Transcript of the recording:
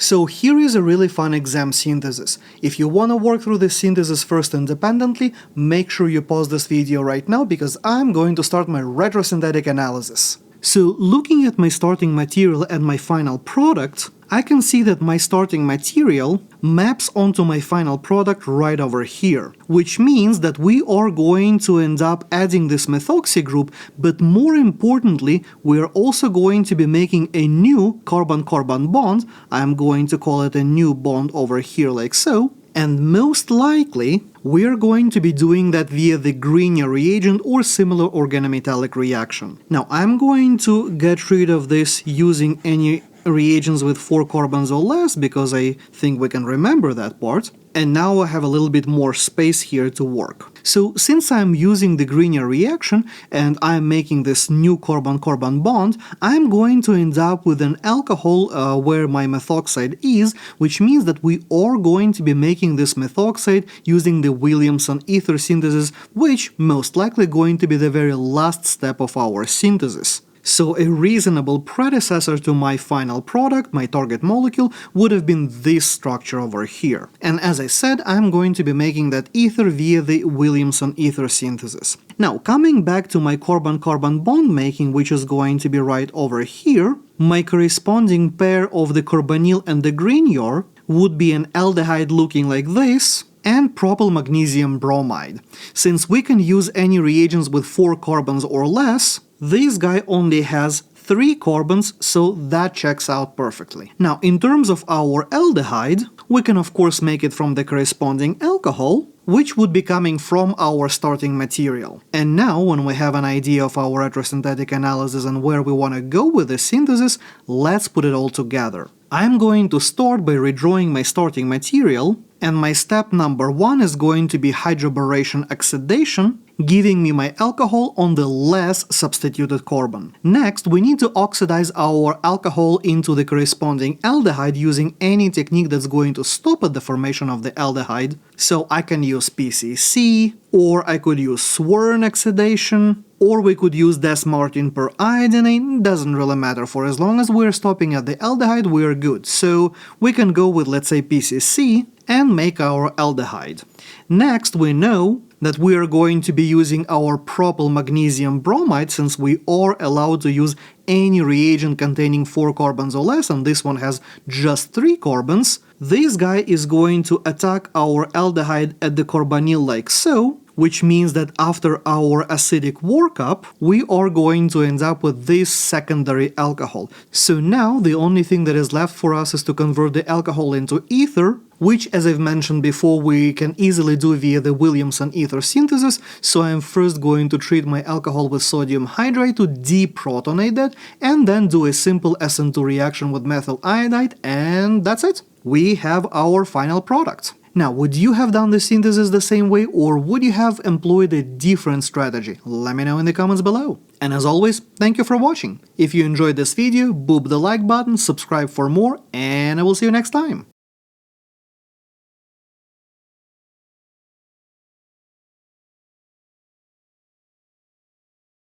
So here is a really fun exam synthesis. If you want to work through this synthesis first independently, make sure you pause this video right now because I'm going to start my retrosynthetic analysis. So looking at my starting material and my final product, I can see that my starting material maps onto my final product right over here, which means that we are going to end up adding this methoxy group, but more importantly, we are also going to be making a new carbon-carbon bond. I'm going to call it a new bond over here like so. And most likely, we're going to be doing that via the Grignard reagent or similar organometallic reaction. Now, I'm going to get rid of this using any reagents with 4 carbons or less because I think we can remember that part. And now I have a little bit more space here to work. So since I'm using the Grignard reaction and I'm making this new carbon-carbon bond, I'm going to end up with an alcohol where my methoxide is, which means that we are going to be making this methoxide using the Williamson ether synthesis, which most likely going to be the very last step of our synthesis. So a reasonable predecessor to my final product, my target molecule, would have been this structure over here. And as I said, I'm going to be making that ether via the Williamson ether synthesis. Now, coming back to my carbon-carbon bond making, which is going to be right over here, my corresponding pair of the carbonyl and the Grignard would be an aldehyde looking like this, and propyl magnesium bromide. Since we can use any reagents with 4 carbons or less, this guy only has 3 carbons, so that checks out perfectly. Now, in terms of our aldehyde, we can of course make it from the corresponding alcohol, which would be coming from our starting material. And now, when we have an idea of our retrosynthetic analysis and where we want to go with the synthesis, let's put it all together. I'm going to start by redrawing my starting material, and my step number 1 is going to be hydroboration oxidation, giving me my alcohol on the less substituted carbon. Next, we need to oxidize our alcohol into the corresponding aldehyde using any technique that's going to stop at the formation of the aldehyde. So I can use PCC, or I could use Swern oxidation, or we could use Des-Martin per iodinate. Doesn't really matter, for as long as we're stopping at the aldehyde, we're good. So we can go with, let's say, PCC and make our aldehyde. Next, we know that we are going to be using our propyl magnesium bromide, since we are allowed to use any reagent containing 4 carbons or less, and this one has just 3 carbons. This guy is going to attack our aldehyde at the carbonyl like so, which means that after our acidic workup, we are going to end up with this secondary alcohol. So now the only thing that is left for us is to convert the alcohol into ether, which, as I've mentioned before, we can easily do via the Williamson ether synthesis. So I'm first going to treat my alcohol with sodium hydride to deprotonate that, and then do a simple SN2 reaction with methyl iodide, and that's it. We have our final product. Now, would you have done the synthesis the same way, or would you have employed a different strategy? Let me know in the comments below. And as always, thank you for watching. If you enjoyed this video, boop the like button, subscribe for more, and I will see you next time.